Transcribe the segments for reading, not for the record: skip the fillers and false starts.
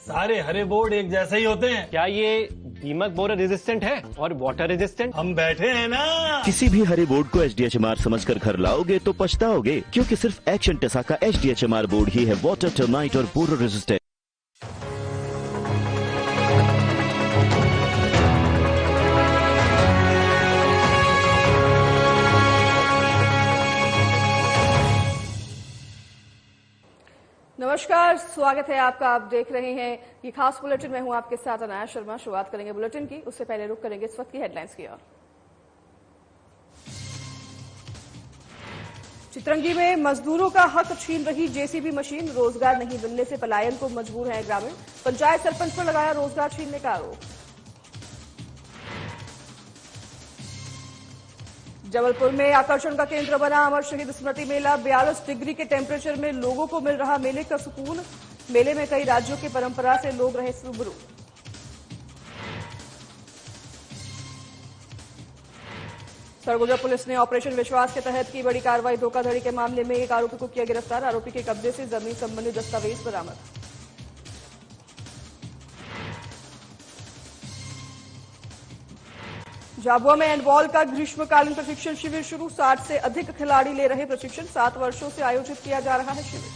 सारे हरे बोर्ड एक जैसे ही होते हैं। क्या ये दीमक बोरर रेजिस्टेंट है और वाटर रेजिस्टेंट? हम बैठे हैं ना। किसी भी हरे बोर्ड को HDHMR समझकर घर लाओगे तो पछताओगे, क्योंकि सिर्फ एक्शन टेसा का HDHMR बोर्ड ही है वाटर, टर्माइट और बोरर रेजिस्टेंट। नमस्कार, स्वागत है आपका। आप देख रहे हैं ये खास बुलेटिन। मैं हूं आपके साथ अनाया शर्मा। शुरुआत करेंगे बुलेटिन की, उससे पहले रुक करेंगे इस वक्त की हेडलाइंस की ओर। चितरंगी में मजदूरों का हक छीन रही JCB मशीन। रोजगार नहीं मिलने से पलायन को मजबूर है ग्रामीण। पंचायत सरपंच पर लगाया रोजगार छीनने का आरोप। जबलपुर में आकर्षण का केंद्र बना अमर शहीद स्मृति मेला। 42 डिग्री के टेम्परेचर में लोगों को मिल रहा मेले का सुकून। मेले में कई राज्यों की परंपरा से लोग रहे रूबरू। सरगुजा पुलिस ने ऑपरेशन विश्वास के तहत की बड़ी कार्रवाई। धोखाधड़ी के मामले में एक आरोपी को किया गिरफ्तार। आरोपी के कब्जे से जमीन संबंधी दस्तावेज बरामद। झाबुआ में हैंडबॉल का ग्रीष्मकालीन प्रशिक्षण शिविर शुरू। 60 से अधिक खिलाड़ी ले रहे प्रशिक्षण। 7 वर्षों से आयोजित किया जा रहा है शिविर।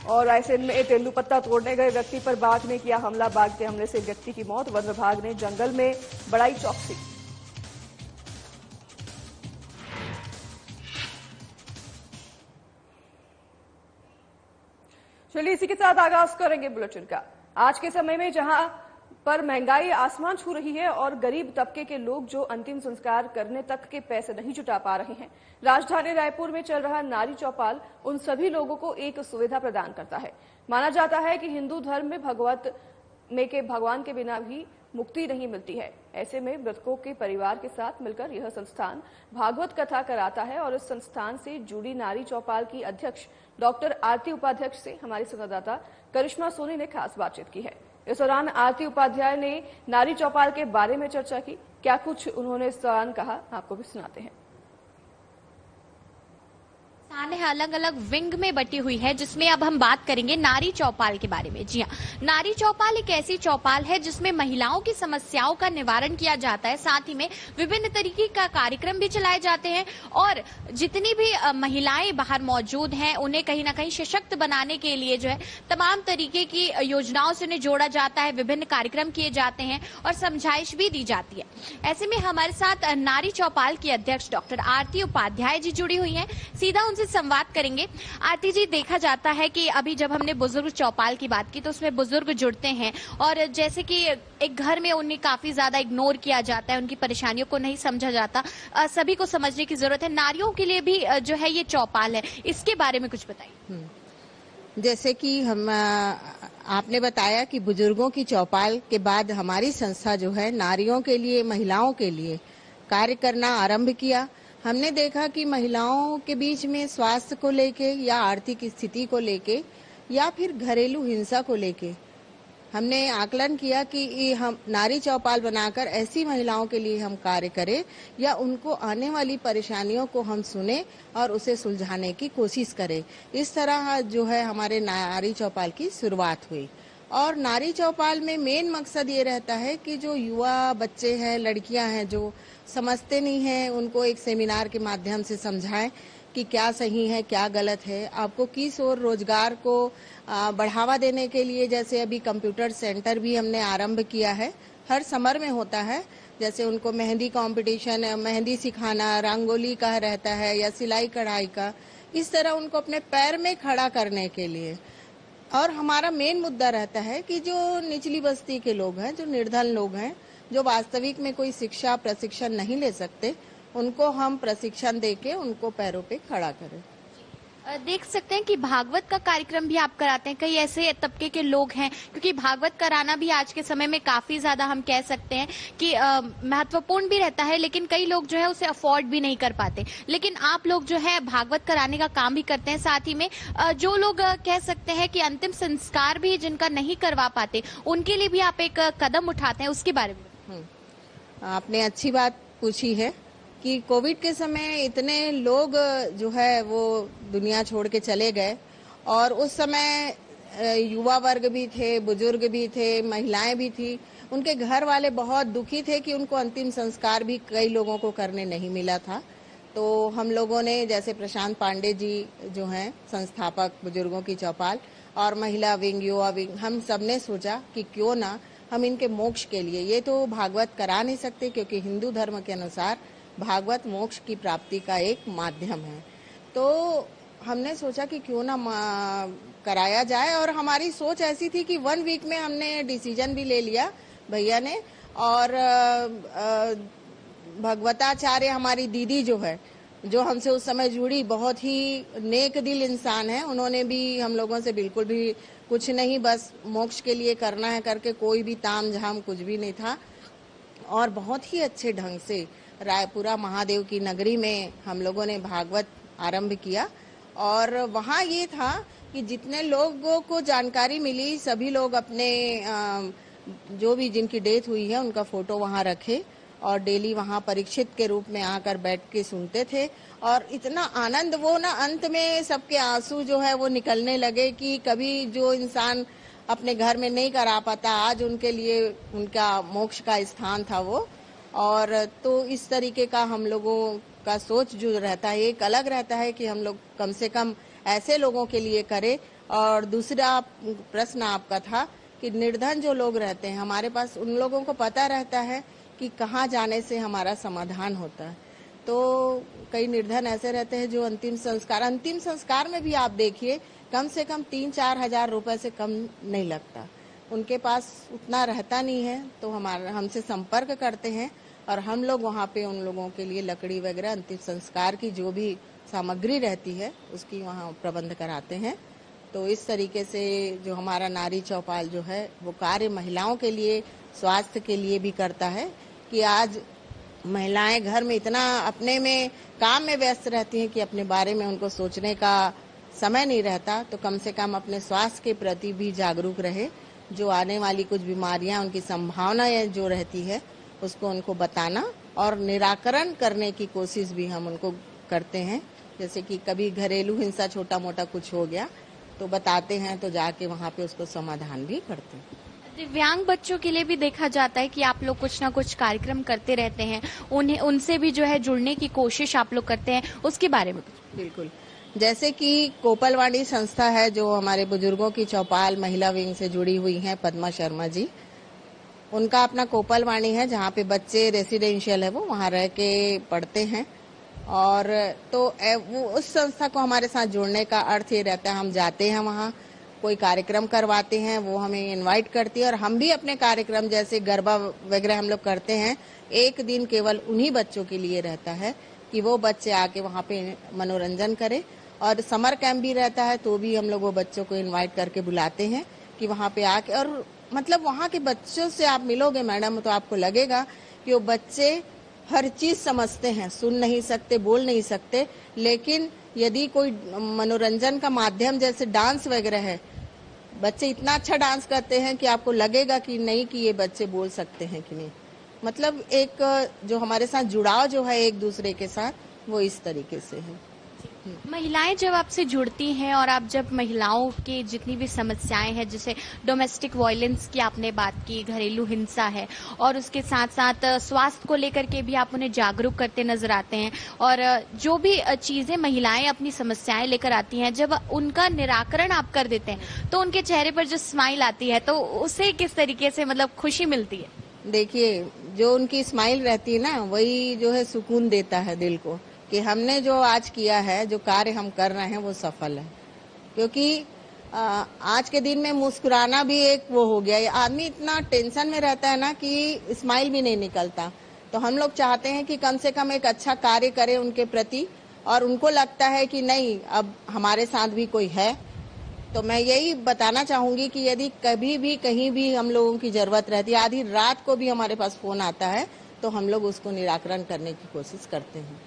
और रायसेन में तेंदुपत्ता तोड़ने गए व्यक्ति पर बाघ ने किया हमला। बाघ के हमले से व्यक्ति की मौत। वन विभाग ने जंगल में बढ़ाई चौकसी। चलिए इसी के साथ आगाज करेंगे बुलेटिन का। आज के समय में जहां पर महंगाई आसमान छू रही है और गरीब तबके के लोग जो अंतिम संस्कार करने तक के पैसे नहीं जुटा पा रहे हैं, राजधानी रायपुर में चल रहा नारी चौपाल उन सभी लोगों को एक सुविधा प्रदान करता है। माना जाता है कि हिंदू धर्म में भगवान के बिना भी मुक्ति नहीं मिलती है। ऐसे में मृतकों के परिवार के साथ मिलकर यह संस्थान भागवत कथा कराता है। और इस संस्थान से जुड़ी नारी चौपाल की अध्यक्ष डॉक्टर आरती उपाध्याय से हमारी संवाददाता करिश्मा सोनी ने खास बातचीत की है। इस दौरान आरती उपाध्याय ने नारी चौपाल के बारे में चर्चा की। क्या कुछ उन्होंने इस दौरान कहा, आपको भी सुनाते हैं। है अलग अलग विंग में बटी हुई है, जिसमें अब हम बात करेंगे नारी चौपाल के बारे में। जी हाँ, नारी चौपाल एक ऐसी चौपाल है जिसमें महिलाओं की समस्याओं का निवारण किया जाता है। साथ ही में विभिन्न तरीके का कार्यक्रम भी चलाए जाते हैं और जितनी भी महिलाएं बाहर मौजूद हैं उन्हें कहीं ना कहीं सशक्त बनाने के लिए जो है तमाम तरीके की योजनाओं से उन्हें जोड़ा जाता है। विभिन्न कार्यक्रम किए जाते हैं और समझाइश भी दी जाती है। ऐसे में हमारे साथ नारी चौपाल की अध्यक्ष डॉक्टर आरती उपाध्याय जी जुड़ी हुई है। सीधा उनसे संवाद करेंगे। आरती जी, देखा जाता है कि अभी जब हमने बुजुर्ग चौपाल की बात की तो उसमें बुजुर्ग जुड़ते हैं और जैसे कि एक घर में उन्हें काफी ज्यादा इग्नोर किया जाता है, उनकी परेशानियों को नहीं समझा जाता। सभी को समझने की जरूरत है। नारियों के लिए भी जो है ये चौपाल है, इसके बारे में कुछ बताइए। जैसे कि हम आपने बताया कि बुजुर्गों की चौपाल के बाद हमारी संस्था जो है नारियों के लिए, महिलाओं के लिए कार्य करना आरंभ किया। हमने देखा कि महिलाओं के बीच में स्वास्थ्य को लेके या आर्थिक स्थिति को लेके या फिर घरेलू हिंसा को लेके हमने आकलन किया कि हम नारी चौपाल बनाकर ऐसी महिलाओं के लिए हम कार्य करें या उनको आने वाली परेशानियों को हम सुने और उसे सुलझाने की कोशिश करें। इस तरह जो है हमारे नारी चौपाल की शुरुआत हुई। और नारी चौपाल में मेन मकसद ये रहता है कि जो युवा बच्चे हैं, लड़कियां हैं जो समझते नहीं हैं, उनको एक सेमिनार के माध्यम से समझाएं कि क्या सही है क्या गलत है। आपको किस और रोजगार को बढ़ावा देने के लिए जैसे अभी कंप्यूटर सेंटर भी हमने आरंभ किया है, हर समर में होता है। जैसे उनको मेहंदी कंपटीशन, मेहंदी सिखाना, रंगोली का रहता है या सिलाई कढ़ाई का, इस तरह उनको अपने पैर में खड़ा करने के लिए। और हमारा मेन मुद्दा रहता है कि जो निचली बस्ती के लोग हैं, जो निर्धन लोग हैं, जो वास्तविक में कोई शिक्षा प्रशिक्षण नहीं ले सकते, उनको हम प्रशिक्षण देके उनको पैरों पे खड़ा करें। देख सकते हैं कि भागवत का कार्यक्रम भी आप कराते हैं। कई ऐसे तबके के लोग हैं, क्योंकि भागवत कराना भी आज के समय में काफी ज्यादा हम कह सकते हैं कि महत्वपूर्ण भी रहता है, लेकिन कई लोग जो है उसे अफोर्ड भी नहीं कर पाते। लेकिन आप लोग जो है भागवत कराने का काम भी करते हैं। साथ ही में जो लोग कह सकते हैं कि अंतिम संस्कार भी जिनका नहीं करवा पाते, उनके लिए भी आप एक कदम उठाते हैं, उसके बारे में। आपने अच्छी बात पूछी है कि कोविड के समय इतने लोग जो है वो दुनिया छोड़ के चले गए और उस समय युवा वर्ग भी थे, बुजुर्ग भी थे, महिलाएं भी थी। उनके घर वाले बहुत दुखी थे कि उनको अंतिम संस्कार भी कई लोगों को करने नहीं मिला था। तो हम लोगों ने, जैसे प्रशांत पांडे जी जो हैं संस्थापक बुजुर्गों की चौपाल और महिला विंग, युवा विंग, हम सब ने सोचा कि क्यों ना हम इनके मोक्ष के लिए, ये तो भागवत करा नहीं सकते क्योंकि हिंदू धर्म के अनुसार भागवत मोक्ष की प्राप्ति का एक माध्यम है, तो हमने सोचा कि क्यों ना कराया जाए। और हमारी सोच ऐसी थी कि 1 वीक में हमने डिसीजन भी ले लिया भैया ने। और भगवताचार्य हमारी दीदी जो है, जो हमसे उस समय जुड़ी, बहुत ही नेक दिल इंसान है। उन्होंने भी हम लोगों से बिल्कुल भी कुछ नहीं, बस मोक्ष के लिए करना है करके, कोई भी ताम झाम कुछ भी नहीं था। और बहुत ही अच्छे ढंग से रायपुरा महादेव की नगरी में हम लोगों ने भागवत आरंभ किया। और वहाँ ये था कि जितने लोगों को जानकारी मिली, सभी लोग अपने जो भी जिनकी डेथ हुई है उनका फोटो वहाँ रखे और डेली वहाँ परीक्षित के रूप में आकर बैठ के सुनते थे। और इतना आनंद, वो ना अंत में सबके आंसू जो है वो निकलने लगे कि कभी जो इंसान अपने घर में नहीं करा पाता, आज उनके लिए उनका मोक्ष का स्थान था वो। और तो इस तरीके का हम लोगों का सोच जो रहता है, एक अलग रहता है कि हम लोग कम से कम ऐसे लोगों के लिए करें। और दूसरा प्रश्न आपका था कि निर्धन जो लोग रहते हैं हमारे पास, उन लोगों को पता रहता है कि कहाँ जाने से हमारा समाधान होता है। तो कई निर्धन ऐसे रहते हैं जो अंतिम संस्कार में भी आप देखिए कम से कम 3-4 हजार रुपए से कम नहीं लगता, उनके पास उतना रहता नहीं है। तो हमसे संपर्क करते हैं और हम लोग वहाँ पे उन लोगों के लिए लकड़ी वगैरह अंतिम संस्कार की जो भी सामग्री रहती है उसकी वहाँ प्रबंध कराते हैं। तो इस तरीके से जो हमारा नारी चौपाल जो है वो कार्य महिलाओं के लिए, स्वास्थ्य के लिए भी करता है कि आज महिलाएं घर में इतना अपने में काम में व्यस्त रहती हैं कि अपने बारे में उनको सोचने का समय नहीं रहता। तो कम से कम अपने स्वास्थ्य के प्रति भी जागरूक रहे, जो आने वाली कुछ बीमारियां, उनकी संभावनाएं जो रहती है उसको उनको बताना और निराकरण करने की कोशिश भी हम उनको करते हैं। जैसे कि कभी घरेलू हिंसा छोटा मोटा कुछ हो गया तो बताते हैं, तो जाके वहाँ पे उसको समाधान भी करते हैं। दिव्यांग बच्चों के लिए भी देखा जाता है कि आप लोग कुछ ना कुछ कार्यक्रम करते रहते हैं, उनसे भी जो है जुड़ने की कोशिश आप लोग करते हैं, उसके बारे में कुछ? बिल्कुल, जैसे कि कोपलवाणी संस्था है जो हमारे बुजुर्गों की चौपाल महिला विंग से जुड़ी हुई है, पद्मा शर्मा जी, उनका अपना कोपलवाणी है जहाँ पे बच्चे रेसिडेंशियल है वो वहाँ रह के पढ़ते हैं। और तो वो उस संस्था को हमारे साथ जुड़ने का अर्थ ये रहता है, हम जाते हैं वहाँ, कोई कार्यक्रम करवाते हैं, वो हमें इनवाइट करती है और हम भी अपने कार्यक्रम जैसे गरबा वगैरह हम लोग करते हैं, एक दिन केवल उन्हीं बच्चों के लिए रहता है कि वो बच्चे आके वहाँ पे मनोरंजन करें। और समर कैंप भी रहता है तो भी हम लोग वो बच्चों को इनवाइट करके बुलाते हैं कि वहाँ पे आके, और मतलब वहाँ के बच्चों से आप मिलोगे मैडम तो आपको लगेगा कि वो बच्चे हर चीज समझते हैं, सुन नहीं सकते, बोल नहीं सकते, लेकिन यदि कोई मनोरंजन का माध्यम जैसे डांस वगैरह है, बच्चे इतना अच्छा डांस करते हैं कि आपको लगेगा कि नहीं कि ये बच्चे बोल सकते हैं कि नहीं। मतलब एक जो हमारे साथ जुड़ाव जो है एक दूसरे के साथ, वो इस तरीके से है। महिलाएं जब आपसे जुड़ती हैं और आप जब महिलाओं की जितनी भी समस्याएं हैं, जैसे डोमेस्टिक वायलेंस की आपने बात की, घरेलू हिंसा है, और उसके साथ साथ स्वास्थ्य को लेकर के भी आप उन्हें जागरूक करते नजर आते हैं, और जो भी चीजें महिलाएं अपनी समस्याएं लेकर आती हैं, जब उनका निराकरण आप कर देते हैं तो उनके चेहरे पर जो स्माइल आती है तो उसे किस तरीके से मतलब खुशी मिलती है? देखिए, जो उनकी स्माइल रहती है ना, वही जो है सुकून देता है दिल को कि हमने जो आज किया है, जो कार्य हम कर रहे हैं वो सफल है। क्योंकि आज के दिन में मुस्कुराना भी एक वो हो गया, आदमी इतना टेंशन में रहता है ना कि स्माइल भी नहीं निकलता। तो हम लोग चाहते हैं कि कम से कम एक अच्छा कार्य करें उनके प्रति, और उनको लगता है कि नहीं अब हमारे साथ भी कोई है। तो मैं यही बताना चाहूंगी कि यदि कभी भी कहीं भी हम लोगों की जरूरत रहती है, आधी रात को भी हमारे पास फोन आता है, तो हम लोग उसको निराकरण करने की कोशिश करते हैं।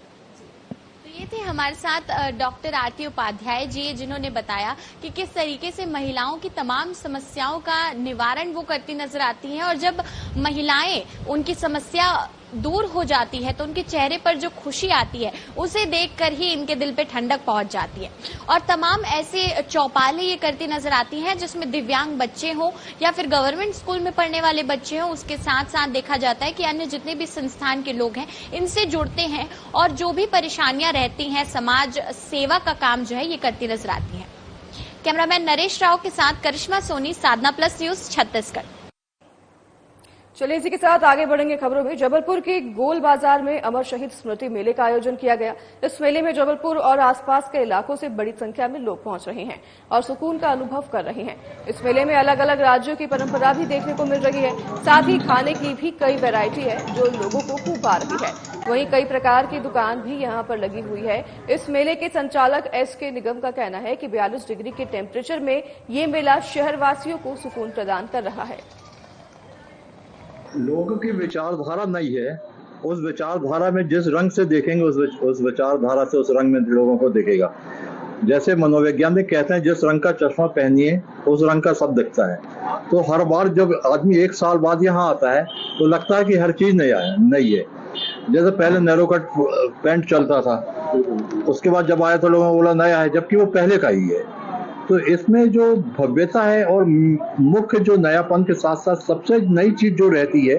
ये थे हमारे साथ डॉक्टर आरती उपाध्याय जी, जिन्होंने बताया कि किस तरीके से महिलाओं की तमाम समस्याओं का निवारण वो करती नजर आती हैं, और जब महिलाएं उनकी समस्या दूर हो जाती है तो उनके चेहरे पर जो खुशी आती है उसे देखकर ही इनके दिल पे ठंडक पहुंच जाती है। और तमाम ऐसे चौपालें ये करती नजर आती हैं जिसमें दिव्यांग बच्चे हों या फिर गवर्नमेंट स्कूल में पढ़ने वाले बच्चे हों, उसके साथ साथ देखा जाता है कि अन्य जितने भी संस्थान के लोग हैं इनसे जुड़ते हैं और जो भी परेशानियां रहती हैं समाज सेवा का काम जो है ये करती नजर आती है। कैमरामैन नरेश राव के साथ करिश्मा सोनी, साधना प्लस न्यूज, छत्तीसगढ़। चलिए इसी के साथ आगे बढ़ेंगे खबरों में। जबलपुर के गोल बाजार में अमर शहीद स्मृति मेले का आयोजन किया गया। इस मेले में जबलपुर और आसपास के इलाकों से बड़ी संख्या में लोग पहुंच रहे हैं और सुकून का अनुभव कर रहे हैं। इस मेले में अलग अलग राज्यों की परंपरा भी देखने को मिल रही है, साथ ही खाने की भी कई वैरायटी है जो लोगों को खूब पा रही है। वहीं कई प्रकार की दुकान भी यहां पर लगी हुई है। इस मेले के संचालक SK निगम का कहना है कि 42 डिग्री के टेम्परेचर में ये मेला शहरवासियों को सुकून प्रदान कर रहा है। लोगों की विचारधारा नहीं है, उस विचारधारा में जिस रंग से देखेंगे उस विचारधारा से उस रंग में लोगों को दिखेगा। जैसे मनोवैज्ञानिक कहते हैं जिस रंग का चश्मा पहनिए उस रंग का सब दिखता है। तो हर बार जब आदमी 1 साल बाद यहाँ आता है तो लगता है कि हर चीज नई है। जैसे पहले नैरो कट पैंट चलता था, उसके बाद जब आया तो लोगों ने बोला नया है, जबकि वो पहले का ही है। तो इसमें जो भव्यता है और मुख्य जो नयापन के साथ साथ सबसे नई चीज जो रहती है,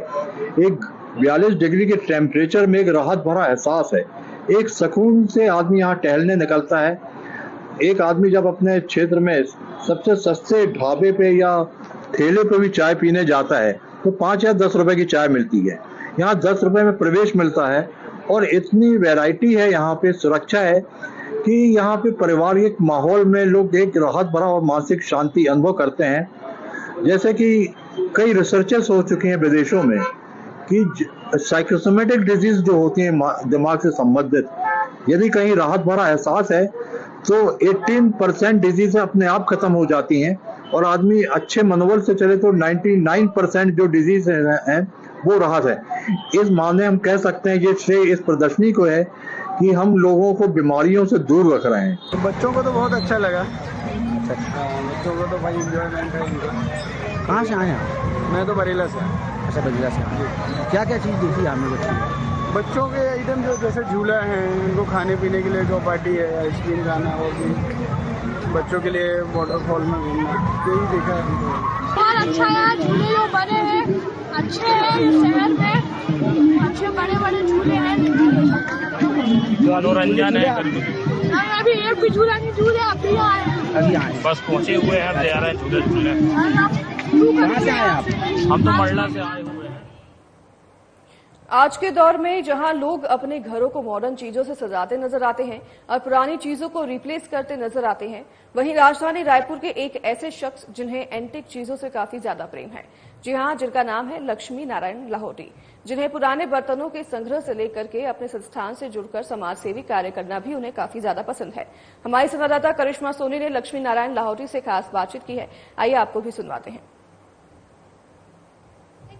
एक 42 डिग्री के टेम्परेचर में एक राहत भरा एहसास है। एक सुकून से आदमी यहाँ टहलने निकलता है। एक आदमी जब अपने क्षेत्र में सबसे सस्ते ढाबे पे या ठेले पे भी चाय पीने जाता है तो 5 या 10 रुपए की चाय मिलती है। यहाँ 10 रुपए में प्रवेश मिलता है और इतनी वैरायटी है, यहाँ पे सुरक्षा है कि यहाँ पे पारिवारिक माहौल में लोग एक राहत भरा और मानसिक शांति अनुभव करते हैं। जैसे कि कई रिसर्चर्स हो चुके हैं विदेशों में कि साइकोसोमेटिक डिजीज जो होती है दिमाग से संबंधित, यदि कहीं राहत भरा एहसास है तो 18% डिजीज अपने आप खत्म हो जाती हैं और आदमी अच्छे मनोबल से चले तो 99% जो डिजीज हैं वो राहत है। इस मामले हम कह सकते हैं ये श्रेय इस प्रदर्शनी को है कि हम लोगों को बीमारियों से दूर रख रहे हैं। तो बच्चों को तो बहुत अच्छा लगा। बच्चों को तो भाई एंजॉयमेंट है इनको। कहाँ से आए आप? मैं तो बरेला से। अच्छा, बरेला से। क्या क्या चीज़ देखी आपने बच्चों के आइटम जो जैसे झूला है, उनको खाने पीने के लिए चौपाटी है, आइसक्रीम खाना और भी बच्चों के लिए वाटरफॉल में घूमना, यही देखा है। बहुत अच्छा है, झूले जो बने हैं अच्छे हैं, शहर में अच्छे बड़े बड़े झूले हैं, मनोरंजन है। अभी एक भी झूला नहीं झूले, अभी आए बस पहुँचे हुए हैं, तैयार है झूले झूले। कहाँ से आए आप? हम तो मंडला से आए हुए हैं। आज के दौर में जहां लोग अपने घरों को मॉडर्न चीजों से सजाते नजर आते हैं और पुरानी चीजों को रिप्लेस करते नजर आते हैं, वहीं राजधानी रायपुर के एक ऐसे शख्स जिन्हें एंटिक चीजों से काफी ज्यादा प्रेम है। जी हां, जिनका नाम है लक्ष्मी नारायण लाहौटी, जिन्हें पुराने बर्तनों के संग्रह से लेकर के अपने संस्थान से जुड़कर समाज सेवी कार्य करना भी उन्हें काफी ज्यादा पसंद है। हमारी संवाददाता करिश्मा सोनी ने लक्ष्मी नारायण लाहौटी से खास बातचीत की है, आइए आपको भी सुनवाते हैं।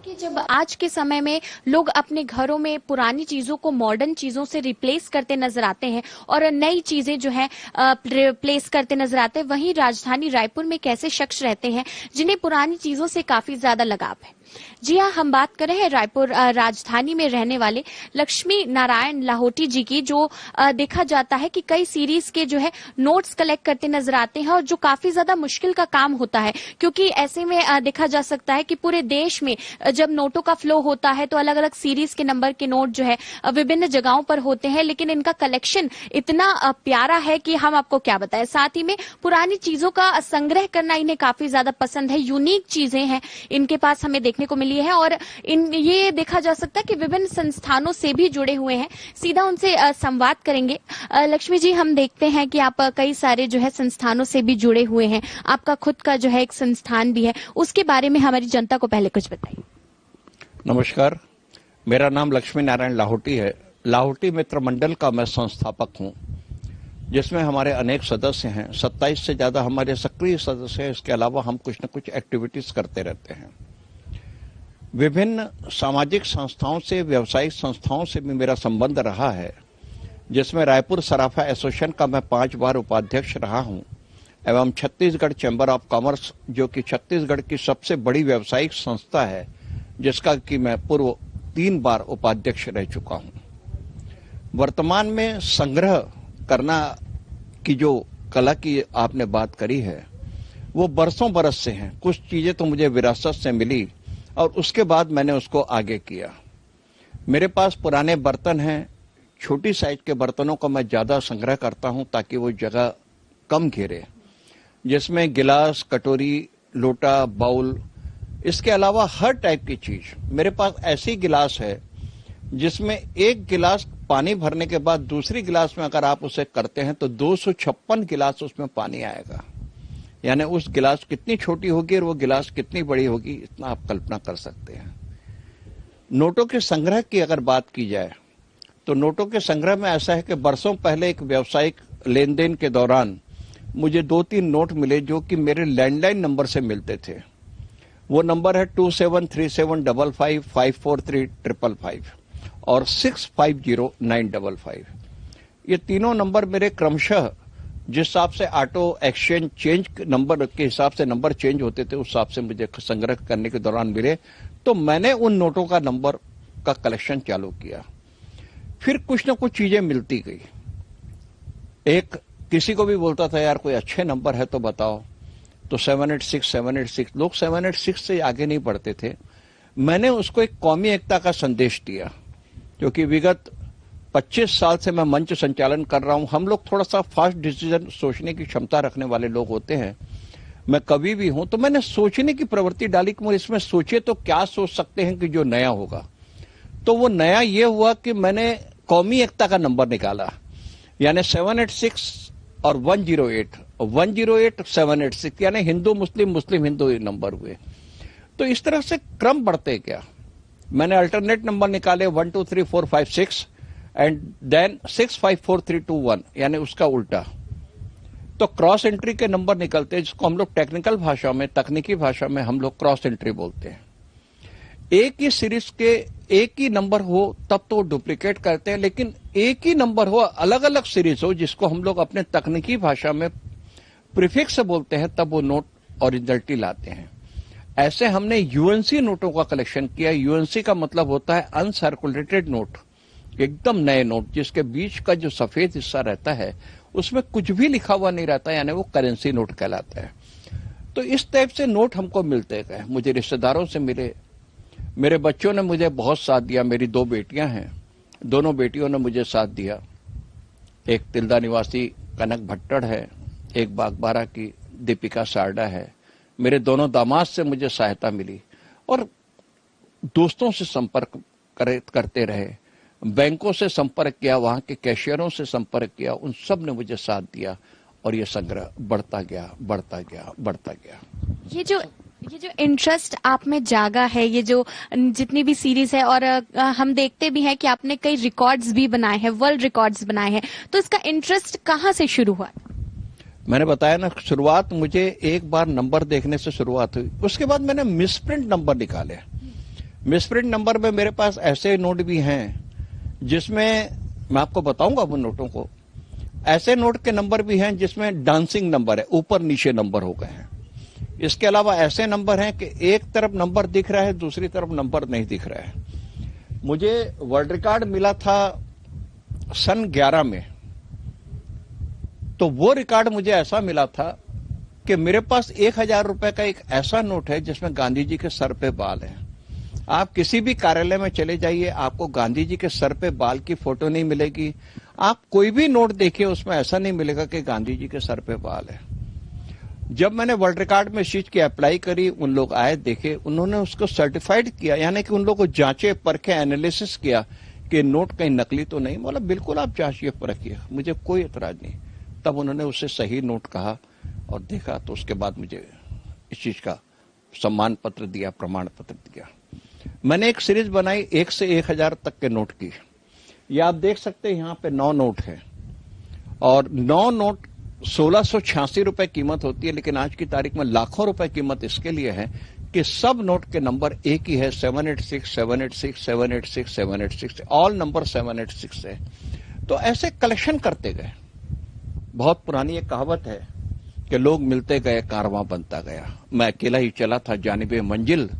कि जब आज के समय में लोग अपने घरों में पुरानी चीजों को मॉडर्न चीजों से रिप्लेस करते नजर आते हैं और नई चीजें जो है रिप्लेस करते नजर आते हैं, वहीं राजधानी रायपुर में कैसे शख्स रहते हैं जिन्हें पुरानी चीजों से काफी ज्यादा लगाव है। जी हाँ, हम बात कर रहे हैं रायपुर राजधानी में रहने वाले लक्ष्मी नारायण लाहौटी जी की, जो देखा जाता है कि कई सीरीज के जो है नोट्स कलेक्ट करते नजर आते हैं और जो काफी ज्यादा मुश्किल का काम होता है, क्योंकि ऐसे में देखा जा सकता है कि पूरे देश में जब नोटों का फ्लो होता है तो अलग अलग सीरीज के नंबर के नोट जो है विभिन्न जगहों पर होते हैं, लेकिन इनका कलेक्शन इतना प्यारा है कि हम आपको क्या बताएं। साथ ही में पुरानी चीजों का संग्रह करना इन्हें काफी ज्यादा पसंद है, यूनिक चीजें हैं इनके पास हमें देखने को मिली है और ये देखा जा सकता है कि विभिन्न संस्थानों से भी जुड़े हुए हैं। सीधा उनसे संवाद करेंगे। लक्ष्मी जी, हम देखते हैं कि आप कई सारे जो है संस्थानों से भी जुड़े हुए हैं, आपका खुद का जो है एक संस्थान भी है, उसके बारे में हमारी जनता को पहले कुछ बताइए। नमस्कार, मेरा नाम लक्ष्मी नारायण लाहौटी है। लाहौटी मित्र मंडल का मैं संस्थापक हूं, जिसमें हमारे अनेक सदस्य हैं। 27 से ज्यादा हमारे सक्रिय सदस्य हैं। इसके अलावा हम कुछ न कुछ एक्टिविटीज करते रहते हैं। विभिन्न सामाजिक संस्थाओं से, व्यावसायिक संस्थाओं से भी मेरा संबंध रहा है, जिसमें रायपुर सराफा एसोसिएशन का मैं 5 बार उपाध्यक्ष रहा हूं एवं छत्तीसगढ़ चैम्बर ऑफ कॉमर्स, जो कि छत्तीसगढ़ की सबसे बड़ी व्यावसायिक संस्था है, जिसका कि मैं पूर्व 3 बार उपाध्यक्ष रह चुका हूं। वर्तमान में संग्रह करना की जो कला की आपने बात करी है वो बरसों बरस से है। कुछ चीजें तो मुझे विरासत से मिली और उसके बाद मैंने उसको आगे किया। मेरे पास पुराने बर्तन हैं, छोटी साइज के बर्तनों को मैं ज्यादा संग्रह करता हूं ताकि वो जगह कम घेरे, जिसमें गिलास, कटोरी, लोटा, बाउल, इसके अलावा हर टाइप की चीज। मेरे पास ऐसी गिलास है जिसमें एक गिलास पानी भरने के बाद दूसरी गिलास में अगर आप उसे करते हैं तो 256 गिलास उसमें पानी आएगा। यानी उस गिलास कितनी छोटी होगी और वो गिलास कितनी बड़ी होगी, इतना आप कल्पना कर सकते हैं। नोटों के संग्रह की अगर बात की जाए तो नोटों के संग्रह में ऐसा है कि बरसों पहले एक व्यावसायिक लेन देन के दौरान मुझे 2-3 नोट मिले जो कि मेरे लैंडलाइन नंबर से मिलते थे। वो नंबर है 273755543555 और 650955। ये तीनों नंबर मेरे क्रमशः जिस हिसाब से ऑटो एक्सचेंज चेंज नंबर के हिसाब से नंबर चेंज होते थे उस हिसाब से मुझे संग्रह करने के दौरान मिले, तो मैंने उन नोटों का नंबर का कलेक्शन चालू किया। फिर कुछ ना कुछ चीजें मिलती गई। एक किसी को भी बोलता था यार कोई अच्छे नंबर है तो बताओ, तो 786 लोग 786 से आगे नहीं बढ़ते थे। मैंने उसको एक कौमी एकता का संदेश दिया, क्योंकि विगत 25 साल से मैं मंच संचालन कर रहा हूं। हम लोग थोड़ा सा फास्ट डिसीजन सोचने की क्षमता रखने वाले लोग होते हैं। मैं कभी भी हूं तो मैंने सोचने की प्रवृत्ति डाली कि मुझे इसमें सोचे तो क्या सोच सकते हैं कि जो नया होगा। तो वो नया ये हुआ कि मैंने कौमी एकता का नंबर निकाला, यानी 786 और 108 786, यानी हिंदू मुस्लिम मुस्लिम हिंदू नंबर हुए। तो इस तरह से क्रम बढ़ते गया। मैंने अल्टरनेट नंबर निकाले 1 2 3 4 5 6 एंड देन 6 5 4 3 2 1, यानी उसका उल्टा। तो क्रॉस एंट्री के नंबर निकलते हैं, जिसको हम लोग टेक्निकल भाषा में, तकनीकी भाषा में हम लोग क्रॉस एंट्री बोलते हैं। एक ही सीरीज के एक ही नंबर हो तब तो डुप्लीकेट करते हैं, लेकिन एक ही नंबर हो, अलग अलग सीरीज हो, जिसको हम लोग अपने तकनीकी भाषा में प्रीफिक्स बोलते हैं, तब वो नोट ओरिजिनलिटी लाते हैं। ऐसे हमने यूएनसी नोटों का कलेक्शन किया। यूएनसी का मतलब होता है अनसर्कुलेटेड नोट, एकदम नए नोट जिसके बीच का जो सफेद हिस्सा रहता है उसमें कुछ भी लिखा हुआ नहीं रहता, यानी वो करेंसी नोट कहलाता है। तो इस टाइप से नोट हमको मिलते गए। मुझे रिश्तेदारों से मिले, मेरे बच्चों ने मुझे बहुत साथ दिया। मेरी 2 बेटियां हैं, दोनों बेटियों ने मुझे साथ दिया। एक तिल्दा निवासी कनक भट्टड़ है, एक बागबारा की दीपिका सारडा है। मेरे दोनों दामाद से मुझे सहायता मिली और दोस्तों से संपर्क करते रहे, बैंकों से संपर्क किया, वहां के कैशियरों से संपर्क किया, उन सब ने मुझे साथ दिया और ये संग्रह बढ़ता गया बढ़ता गया बढ़ता गया। ये जो इंटरेस्ट आप में जागा है, ये जो जितनी भी सीरीज है, और हम देखते भी हैं कि आपने कई रिकॉर्ड्स भी बनाए हैं, वर्ल्ड रिकॉर्ड्स बनाए हैं, तो इसका इंटरेस्ट कहाँ से शुरू हुआ? मैंने बताया ना, शुरुआत मुझे एक बार नंबर देखने से शुरुआत हुई। उसके बाद मैंने मिसप्रिंट नंबर निकाले। मिसप्रिंट नंबर में मेरे पास ऐसे नोट भी हैं जिसमें मैं आपको बताऊंगा उन नोटों को। ऐसे नोट के नंबर भी हैं जिसमें डांसिंग नंबर है, ऊपर नीचे नंबर हो गए हैं। इसके अलावा ऐसे नंबर हैं कि एक तरफ नंबर दिख रहा है, दूसरी तरफ नंबर नहीं दिख रहा है। मुझे वर्ल्ड रिकॉर्ड मिला था सन 11 में। तो वो रिकॉर्ड मुझे ऐसा मिला था कि मेरे पास 1000 रुपए का एक ऐसा नोट है जिसमें गांधी जी के सर पे बाल है। आप किसी भी कार्यालय में चले जाइए, आपको गांधी जी के सर पे बाल की फोटो नहीं मिलेगी। आप कोई भी नोट देखिए, उसमें ऐसा नहीं मिलेगा कि गांधी जी के सर पे बाल है। जब मैंने वर्ल्ड रिकॉर्ड में इस चीज की अप्लाई करी, उन लोग आए, देखे, उन्होंने उसको सर्टिफाइड किया, यानी कि उन लोगों को जांचे, परखे, एनालिसिस किया कि नोट कहीं नकली तो नहीं। बोला बिल्कुल आप जांचिए, परखिए, मुझे कोई एतराज नहीं। तब उन्होंने उससे सही नोट कहा और देखा, तो उसके बाद मुझे इस चीज का सम्मान पत्र दिया, प्रमाण पत्र दिया। मैंने एक सीरीज बनाई 1 से 1000 तक के नोट की। ये आप देख सकते हैं, यहाँ पे 9 नोट है और 9 नोट 1686 रुपए कीमत होती है, लेकिन आज की तारीख में लाखों रुपए कीमत इसके लिए है कि सब नोट के नंबर एक ही है, 786 786 786 786, ऑल नंबर 786 है। तो ऐसे कलेक्शन करते गए। बहुत पुरानी एक कहावत है कि लोग मिलते गए, कारवां बनता गया। मैं अकेला ही चला था जानिबे मंजिल,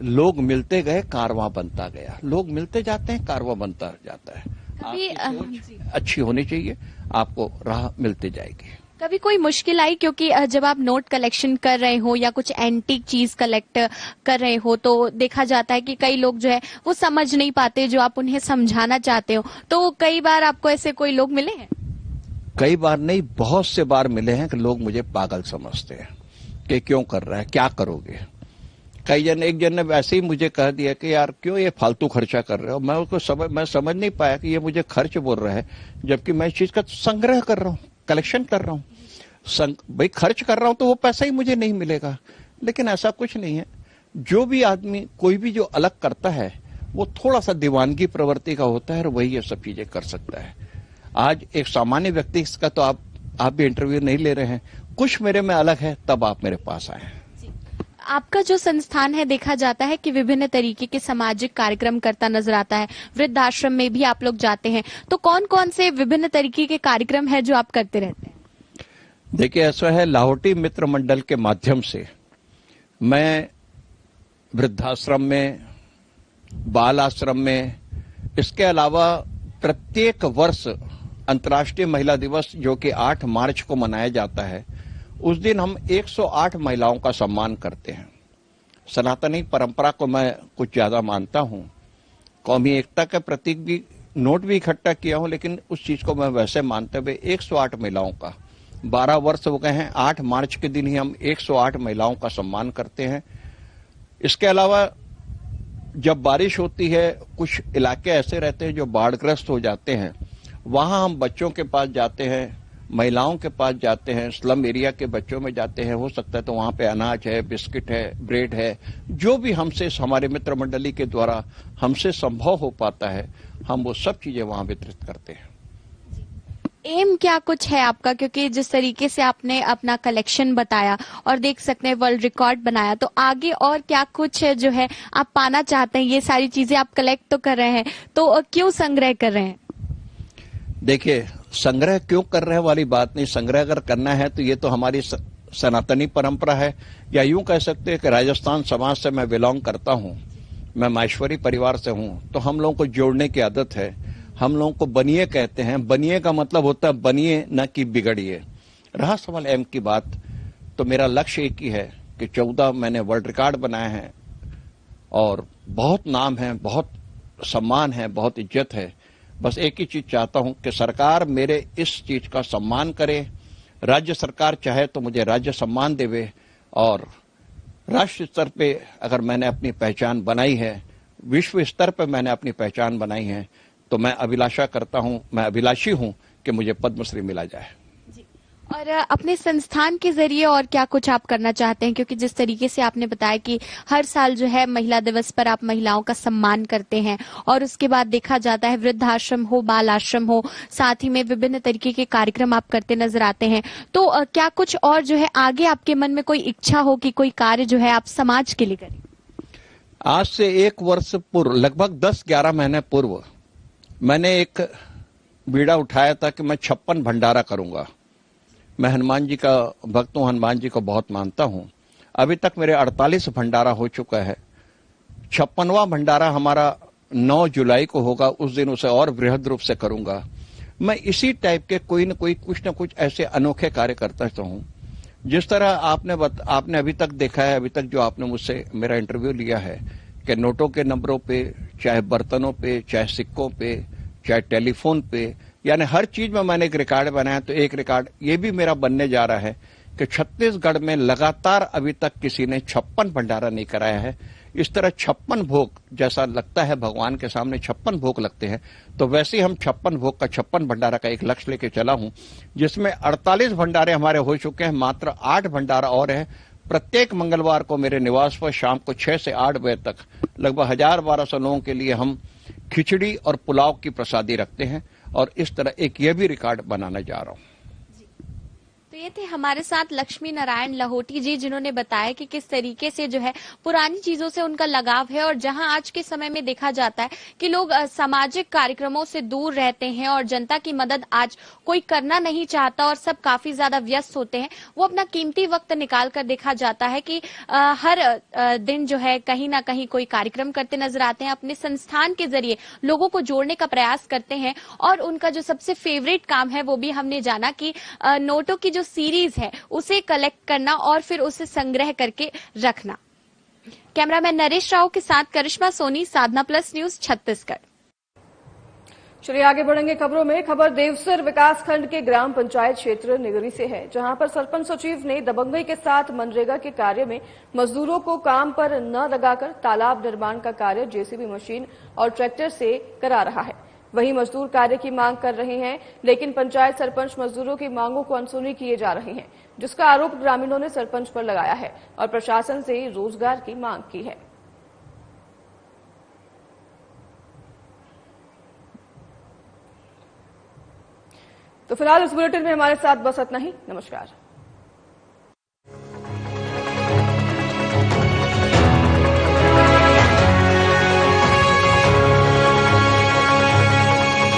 लोग मिलते गए, कारवां बनता गया। लोग मिलते जाते हैं, कारवां बनता जाता है। आपकी सोच अच्छी होनी चाहिए, आपको राह मिलते जाएगी। कभी कोई मुश्किल आई, क्योंकि जब आप नोट कलेक्शन कर रहे हो या कुछ एंटीक चीज कलेक्ट कर रहे हो तो देखा जाता है कि कई लोग जो है वो समझ नहीं पाते जो आप उन्हें समझाना चाहते हो, तो कई बार आपको ऐसे कोई लोग मिले हैं? कई बार नहीं, बहुत से बार मिले हैं कि लोग मुझे पागल समझते हैं कि क्यों कर रहा है, क्या करोगे। एक जन ने वैसे ही मुझे कह दिया कि यार क्यों ये फालतू खर्चा कर रहे हो। मैं समझ नहीं पाया कि ये मुझे खर्च बोल रहा है, जबकि मैं इस चीज का संग्रह कर रहा हूँ, कलेक्शन कर रहा हूँ। भाई खर्च कर रहा हूं तो वो पैसा ही मुझे नहीं मिलेगा, लेकिन ऐसा कुछ नहीं है। जो भी आदमी कोई भी जो अलग करता है वो थोड़ा सा दीवानगी प्रवृत्ति का होता है और वही ये सब चीजें कर सकता है। आज एक सामान्य व्यक्ति इसका तो आप भी इंटरव्यू नहीं ले रहे हैं, कुछ मेरे में अलग है, तब आप मेरे पास आए हैं। आपका जो संस्थान है, देखा जाता है कि विभिन्न तरीके के सामाजिक कार्यक्रम करता नजर आता है। वृद्धाश्रम में भी आप लोग जाते हैं, तो कौन कौन से विभिन्न तरीके के कार्यक्रम है जो आप करते रहते हैं? देखिए, ऐसा है, लाहौटी मित्र मंडल के माध्यम से मैं वृद्धाश्रम में, बाल आश्रम में, इसके अलावा प्रत्येक वर्ष अंतर्राष्ट्रीय महिला दिवस जो कि 8 मार्च को मनाया जाता है, उस दिन हम 108 महिलाओं का सम्मान करते हैं। सनातनी परंपरा को मैं कुछ ज्यादा मानता हूं, कौमी एकता के प्रतीक भी नोट भी इकट्ठा किया हूं, लेकिन उस चीज को मैं वैसे मानते हुए 108 महिलाओं का 12 वर्ष हो गए हैं। 8 मार्च के दिन ही हम 108 महिलाओं का सम्मान करते हैं। इसके अलावा जब बारिश होती है, कुछ इलाके ऐसे रहते हैं जो बाढ़ग्रस्त हो जाते हैं, वहां हम बच्चों के पास जाते हैं, महिलाओं के पास जाते हैं, स्लम एरिया के बच्चों में जाते हैं। हो सकता है तो वहां पे अनाज है, बिस्किट है, ब्रेड है, जो भी हमसे हमारे मित्र मंडली के द्वारा हमसे संभव हो पाता है, हम वो सब चीजें वहां वितरित करते हैं। एम क्या कुछ है आपका, क्योंकि जिस तरीके से आपने अपना कलेक्शन बताया और देख सकते हैं वर्ल्ड रिकॉर्ड बनाया, तो आगे और क्या कुछ जो है आप पाना चाहते हैं? ये सारी चीजें आप कलेक्ट तो कर रहे हैं, तो क्यों संग्रह कर रहे हैं? देखिए, संग्रह क्यों कर रहे हैं वाली बात नहीं। संग्रह अगर करना है तो ये तो हमारी सनातनी परंपरा है, या यूं कह सकते हैं कि राजस्थान समाज से मैं बिलोंग करता हूं, मैं माहेश्वरी परिवार से हूं, तो हम लोगों को जोड़ने की आदत है। हम लोगों को बनिए कहते हैं। बनिए का मतलब होता है बनिए, न कि बिगड़िए। रहा सवाल एम की बात, तो मेरा लक्ष्य एक ही है कि 14 मैंने वर्ल्ड रिकॉर्ड बनाए हैं और बहुत नाम है, बहुत सम्मान है, बहुत इज्जत है। बस एक ही चीज चाहता हूं कि सरकार मेरे इस चीज का सम्मान करे। राज्य सरकार चाहे तो मुझे राज्य सम्मान देवे, और राष्ट्र स्तर पे अगर मैंने अपनी पहचान बनाई है, विश्व स्तर पे मैंने अपनी पहचान बनाई है, तो मैं अभिलाषा करता हूं, मैं अभिलाषी हूं कि मुझे पद्मश्री मिला जाए। और अपने संस्थान के जरिए और क्या कुछ आप करना चाहते हैं? क्योंकि जिस तरीके से आपने बताया कि हर साल जो है महिला दिवस पर आप महिलाओं का सम्मान करते हैं, और उसके बाद देखा जाता है वृद्धाश्रम हो, बाल आश्रम हो, साथ ही में विभिन्न तरीके के कार्यक्रम आप करते नजर आते हैं, तो क्या कुछ और जो है आगे आपके मन में कोई इच्छा हो कि कोई कार्य जो है आप समाज के लिए करें? आज से 1 वर्ष पूर्व, लगभग 10-11 महीने पूर्व, मैंने एक बीड़ा उठाया था कि मैं 56 भंडारा करूंगा। मैं हनुमान जी का भक्त हूं, हनुमान जी को बहुत मानता हूं। अभी तक मेरे 48 भंडारा हो चुका है। 56वां भंडारा हमारा 9 जुलाई को होगा, उस दिन उसे और बृहद रूप से करूंगा। मैं इसी टाइप के कोई न कोई कुछ न कुछ ऐसे अनोखे कार्य करता हूं। जिस तरह आपने अभी तक देखा है, अभी तक जो आपने मुझसे मेरा इंटरव्यू लिया है कि नोटों के नंबरों पे, चाहे बर्तनों पे, चाहे सिक्कों पे, चाहे टेलीफोन पे, यानी हर चीज में मैंने एक रिकॉर्ड बनाया। तो एक रिकॉर्ड ये भी मेरा बनने जा रहा है कि छत्तीसगढ़ में लगातार अभी तक किसी ने 56 भंडारा नहीं कराया है। इस तरह 56 भोग, जैसा लगता है भगवान के सामने 56 भोग लगते हैं, तो वैसे ही हम 56 भोग का 56 भंडारा का एक लक्ष्य लेके चला हूं, जिसमें 48 भंडारे हमारे हो चुके हैं। मात्र 8 भंडारा और है। प्रत्येक मंगलवार को मेरे निवास पर शाम को 6 से 8 बजे तक लगभग 1000-1200 लोगों के लिए हम खिचड़ी और पुलाव की प्रसादी रखते हैं, और इस तरह एक ये भी रिकॉर्ड बनाने जा रहा हूं। तो ये थे हमारे साथ लक्ष्मी नारायण लाहौटी जी, जिन्होंने बताया कि किस तरीके से जो है पुरानी चीजों से उनका लगाव है और जहां आज के समय में देखा जाता है कि लोग सामाजिक कार्यक्रमों से दूर रहते हैं और जनता की मदद आज कोई करना नहीं चाहता और सब काफी ज्यादा व्यस्त होते हैं, वो अपना कीमती वक्त निकाल कर देखा जाता है कि हर दिन जो है कहीं ना कहीं कोई कार्यक्रम करते नजर आते हैं, अपने संस्थान के जरिए लोगों को जोड़ने का प्रयास करते हैं। और उनका जो सबसे फेवरेट काम है वो भी हमने जाना कि नोटों की जो सीरीज है उसे कलेक्ट करना और फिर उसे संग्रह करके रखना। कैमरामैन नरेश राव के साथ करिश्मा सोनी, साधना प्लस न्यूज, छत्तीसगढ़। चलिए आगे बढ़ेंगे खबरों में। खबर देवसर विकासखंड के ग्राम पंचायत क्षेत्र निगरी से है, जहां पर सरपंच सचिव ने दबंगई के साथ मनरेगा के कार्य में मजदूरों को काम पर न लगाकर तालाब निर्माण का कार्य जेसीबी मशीन और ट्रैक्टर से करा रहा है। वहीं मजदूर कार्य की मांग कर रहे हैं, लेकिन पंचायत सरपंच मजदूरों की मांगों को अनसुनी किए जा रहे हैं, जिसका आरोप ग्रामीणों ने सरपंच पर लगाया है और प्रशासन से रोजगार की मांग की है। तो फिलहाल इस बुलेटिन में हमारे साथ बस इतना ही। नमस्कार।